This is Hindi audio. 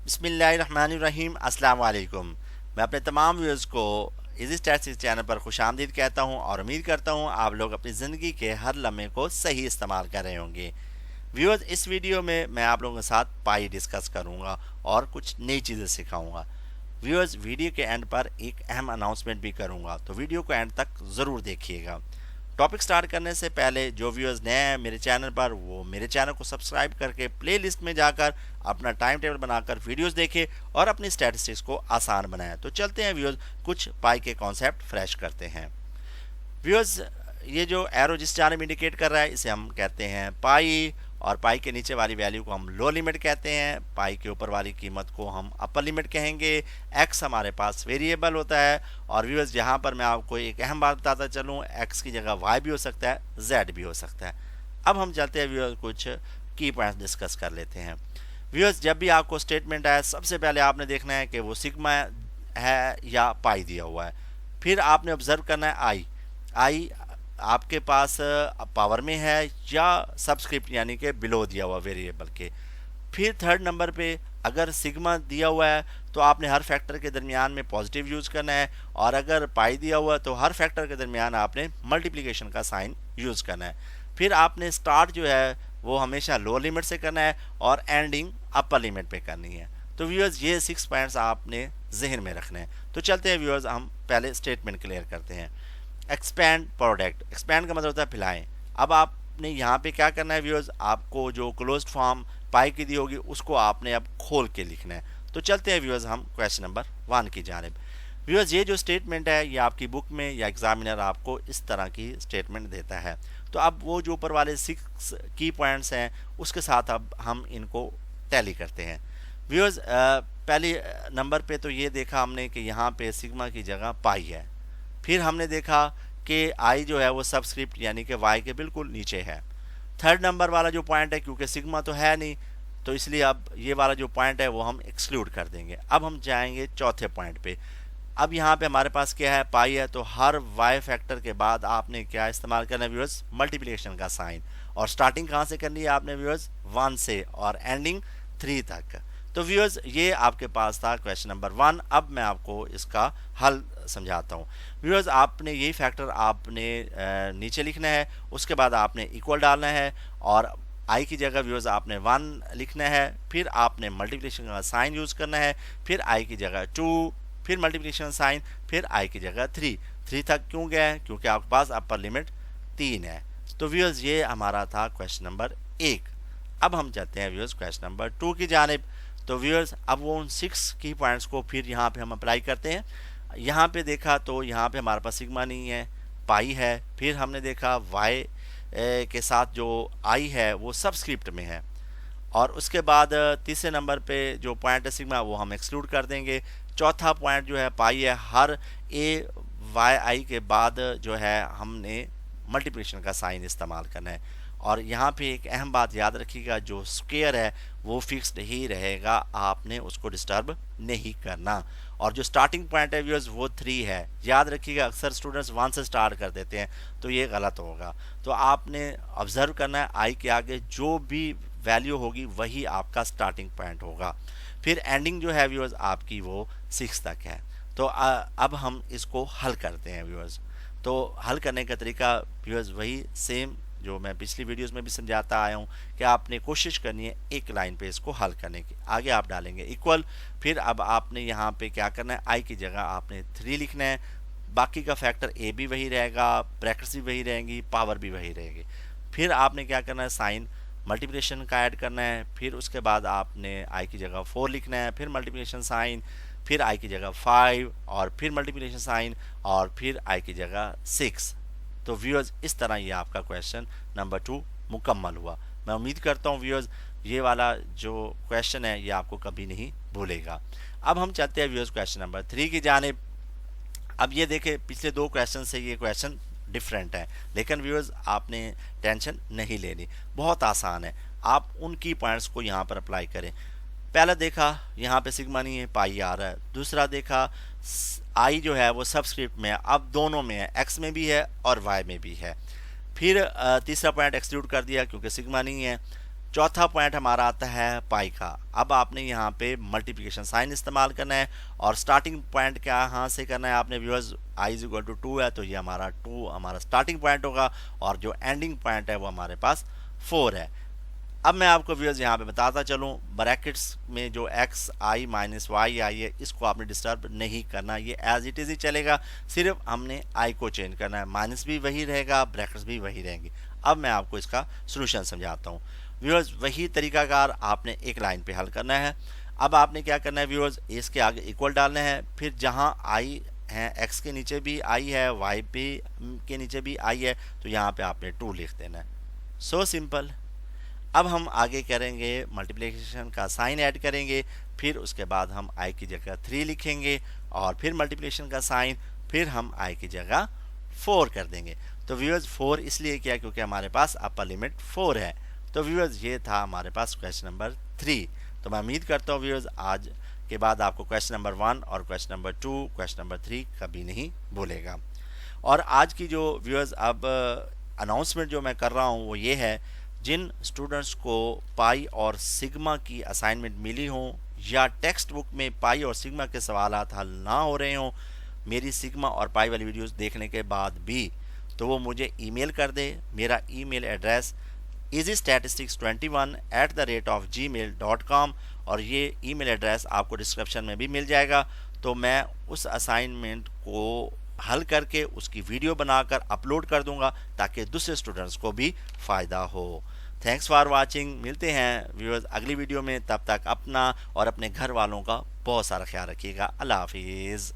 बिस्मिल्लाहिर्रहमानिर्रहीम अस्सलाम वालेकुम। मैं अपने तमाम व्यूअर्स को इजी स्टैटिस्टिक्स चैनल पर खुशामदीद कहता हूं और उम्मीद करता हूं आप लोग अपनी ज़िंदगी के हर लम्हे को सही इस्तेमाल कर रहे होंगे। व्यूअर्स, इस वीडियो में मैं आप लोगों के साथ पाई डिस्कस करूंगा और कुछ नई चीज़ें सिखाऊंगा। व्यूअर्स, वीडियो के एंड पर एक अहम अनाउंसमेंट भी करूंगा, तो वीडियो को एंड तक ज़रूर देखिएगा। टॉपिक स्टार्ट करने से पहले जो व्यूअर्स नए हैं मेरे चैनल पर, वो मेरे चैनल को सब्सक्राइब करके प्लेलिस्ट में जाकर अपना टाइम टेबल बनाकर वीडियोस देखें और अपनी स्टैटिस्टिक्स को आसान बनाएं। तो चलते हैं व्यूअर्स, कुछ पाई के कॉन्सेप्ट फ्रेश करते हैं। व्यूअर्स, ये जो एरो जिस जानब इंडिकेट कर रहा है इसे हम कहते हैं पाई, और पाई के नीचे वाली वैल्यू को हम लो लिमिट कहते हैं। पाई के ऊपर वाली कीमत को हम अपर लिमिट कहेंगे। एक्स हमारे पास वेरिएबल होता है। और व्यूअर्स, यहाँ पर मैं आपको एक अहम बात बताता चलूँ, एक्स की जगह वाई भी हो सकता है, जेड भी हो सकता है। अब हम चलते हैं व्यूअर्स, कुछ की पॉइंट्स डिस्कस कर लेते हैं। व्यूअर्स, जब भी आपको स्टेटमेंट आए सबसे पहले आपने देखना है कि वो सिग्मा है या पाई दिया हुआ है। फिर आपने ऑब्जर्व करना है आई। आई आपके पास पावर में है या सबस्क्रिप्ट यानी कि बिलो दिया हुआ वेरिएबल के। फिर थर्ड नंबर पे अगर सिग्मा दिया हुआ है तो आपने हर फैक्टर के दरमियान में पॉजिटिव यूज़ करना है, और अगर पाई दिया हुआ है तो हर फैक्टर के दरमियान आपने मल्टीप्लिकेशन का साइन यूज़ करना है। फिर आपने स्टार्ट जो है वो हमेशा लो लिमिट से करना है और एंडिंग अपर लिमिट पे करनी है। तो व्यूअर्स, ये 6 पॉइंट्स आपने जहन में रखने हैं। तो चलते हैं व्यूअर्स, हम पहले स्टेटमेंट क्लियर करते हैं। एक्सपैंड प्रोडक्ट, एक्सपैंड का मतलब होता है फैलाएं। अब आपने यहाँ पे क्या करना है व्यूअर्स, आपको जो क्लोज्ड फॉर्म पाई की दी होगी उसको आपने अब खोल के लिखना है। तो चलते हैं व्यूअर्स, हम क्वेश्चन नंबर 1 की जानिब। व्यूअर्स, ये जो स्टेटमेंट है ये आपकी बुक में या एग्जामिनर आपको इस तरह की स्टेटमेंट देता है। तो अब वो जो ऊपर वाले 6 की पॉइंट्स हैं उसके साथ अब हम इनको टैली करते हैं। व्यूअर्स, पहले नंबर पे तो ये देखा हमने कि यहाँ पे सिग्मा की जगह पाई है। फिर हमने देखा कि आई जो है वो सबस्क्रिप्ट यानी कि वाई के बिल्कुल नीचे है। थर्ड नंबर वाला जो पॉइंट है, क्योंकि सिग्मा तो है नहीं तो इसलिए अब ये वाला जो पॉइंट है वो हम एक्सक्लूड कर देंगे। अब हम जाएंगे चौथे पॉइंट पे। अब यहाँ पे हमारे पास क्या है, पाई है, तो हर वाई फैक्टर के बाद आपने क्या इस्तेमाल करना है व्यूअर्स, मल्टीप्लिकेशन का साइन। और स्टार्टिंग कहाँ से करनी है आपने व्यूअर्स, 1 से और एंडिंग 3 तक। तो व्यूअर्स, ये आपके पास था क्वेश्चन नंबर 1। अब मैं आपको इसका हल समझाता हूँ। व्यूअर्स, आपने यही फैक्टर आपने नीचे लिखना है, उसके बाद आपने इक्वल डालना है और आई की जगह व्यूअर्स आपने 1 लिखना है। फिर आपने मल्टीप्लिकेशन का साइन यूज़ करना है। फिर आई की जगह 2, फिर मल्टीप्लिकेशन साइन, फिर आई की जगह 3 तक क्यों गया है, क्योंकि आपके पास अपर लिमिट 3 है। तो व्यूअर्स, ये हमारा था क्वेश्चन नंबर 1। अब हम चलते हैं व्यूअर्स क्वेश्चन नंबर 2 की जानिब। तो व्यूअर्स, अब वो उन 6 की पॉइंट्स को फिर यहाँ पे हम अप्लाई करते हैं। यहाँ पे देखा तो यहाँ पे हमारे पास सिग्मा नहीं है, पाई है। फिर हमने देखा वाई के साथ जो आई है वो सबस्क्रिप्ट में है। और उसके बाद तीसरे नंबर पे जो पॉइंट है सिग्मा वो हम एक्सक्लूड कर देंगे। चौथा पॉइंट जो है पाई है, हर ए वाई आई के बाद जो है हमने मल्टीप्लिकेशन का साइन इस्तेमाल करना है। और यहाँ पे एक अहम बात याद रखिएगा, जो स्क्वायर है वो फिक्स्ड ही रहेगा, आपने उसको डिस्टर्ब नहीं करना। और जो स्टार्टिंग पॉइंट है व्यूअर्स वो 3 है, याद रखिएगा। अक्सर स्टूडेंट्स 1 से स्टार्ट कर देते हैं तो ये गलत होगा। तो आपने ऑब्जर्व करना है आई के आगे जो भी वैल्यू होगी वही आपका स्टार्टिंग पॉइंट होगा। फिर एंडिंग जो है व्यूअर्स आपकी वो 6 तक है। तो अब हम इसको हल करते हैं व्यूअर्स। तो हल करने का तरीका व्यूअर्स वही सेम जो मैं पिछली वीडियोस में भी समझाता आया हूँ कि आपने कोशिश करनी है एक लाइन पे इसको हल करने की। आगे आप डालेंगे इक्वल। फिर अब आपने यहाँ पे क्या करना है, आई की जगह आपने 3 लिखना है। बाकी का फैक्टर ए भी वही रहेगा, ब्रैकेट्स भी वही रहेंगी, पावर भी वही रहेगी। फिर आपने क्या करना है, साइन मल्टीप्लिकेशन का ऐड करना है। फिर उसके बाद आपने आई की जगह 4 लिखना है, फिर मल्टीप्लिकेशन साइन, फिर आई की जगह 5 और फिर मल्टीप्लिकेशन साइन, और फिर आई की जगह 6। तो व्यूअर्स, इस तरह ये आपका क्वेश्चन नंबर 2 मुकम्मल हुआ। मैं उम्मीद करता हूँ व्यूअर्स ये वाला जो क्वेश्चन है ये आपको कभी नहीं भूलेगा। अब हम चलते हैं व्यूअर्स क्वेश्चन नंबर 3 की जानिब। अब ये देखें, पिछले 2 क्वेश्चन से ये क्वेश्चन डिफरेंट है, लेकिन व्यूअर्स आपने टेंशन नहीं लेनी, बहुत आसान है। आप उन की पॉइंट्स को यहाँ पर अप्लाई करें। पहला देखा यहाँ पे सिग्मा नहीं है, पाई आ रहा है। दूसरा देखा आई जो है वो सबस्क्रिप्ट में है, अब दोनों में है, एक्स में भी है और वाई में भी है। फिर तीसरा पॉइंट एक्सक्लूड कर दिया क्योंकि सिग्मा नहीं है। चौथा पॉइंट हमारा आता है पाई का। अब आपने यहाँ पे मल्टीप्लिकेशन साइन इस्तेमाल करना है और स्टार्टिंग पॉइंट क्या यहाँ से करना है आपने viewers, I is equal to 2 है तो ये हमारा 2 हमारा स्टार्टिंग पॉइंट होगा और जो एंडिंग पॉइंट है वो हमारे पास 4 है। अब मैं आपको व्यूअर्स यहाँ पे बताता चलूँ, ब्रैकेट्स में जो एक्स आई माइनस वाई आई है इसको आपने डिस्टर्ब नहीं करना, ये एज इट इज़ ही चलेगा, सिर्फ हमने आई को चेंज करना है, माइनस भी वही रहेगा, ब्रैकेट्स भी वही रहेंगे। अब मैं आपको इसका सोल्यूशन समझाता हूँ व्यूअर्स। वही तरीकाकार आपने एक लाइन पे हल करना है। अब आपने क्या करना है व्यूअर्स, इसके आगे इक्वल डालना है, फिर जहाँ आई है एक्स के नीचे भी आई है, वाई पे के नीचे भी आई है, तो यहाँ पे आपने 2 लिख देना है। So simple. अब हम आगे करेंगे मल्टीप्लिकेशन का साइन ऐड करेंगे, फिर उसके बाद हम आई की जगह 3 लिखेंगे और फिर मल्टीप्लिकेशन का साइन, फिर हम आई की जगह 4 कर देंगे। तो व्यूअर्स 4 इसलिए किया क्योंकि हमारे पास अपर लिमिट 4 है। तो व्यूअर्स ये था हमारे पास क्वेश्चन नंबर 3। तो मैं उम्मीद करता हूँ व्यूअर्स आज के बाद आपको क्वेश्चन नंबर 1 और क्वेश्चन नंबर 2 क्वेश्चन नंबर 3 कभी नहीं भूलेगा। और आज की जो व्यूअर्स अब अनाउंसमेंट जो मैं कर रहा हूँ वो ये है, जिन स्टूडेंट्स को पाई और सिग्मा की असाइनमेंट मिली हो या टेक्स्ट बुक में पाई और सिग्मा के सवालात हल ना हो रहे हों मेरी सिग्मा और पाई वाली वीडियोस देखने के बाद भी, तो वो मुझे ईमेल कर दे। मेरा ईमेल एड्रेस easystatistics21@gmail.com और ये ईमेल एड्रेस आपको डिस्क्रिप्शन में भी मिल जाएगा। तो मैं उस असाइनमेंट को हल करके उसकी वीडियो बनाकर अपलोड कर दूंगा ताकि दूसरे स्टूडेंट्स को भी फ़ायदा हो। Thanks for watching. मिलते हैं व्यूअर्स अगली वीडियो में, तब तक अपना और अपने घर वालों का बहुत सारा ख्याल रखिएगा। अल्लाह हाफिज़।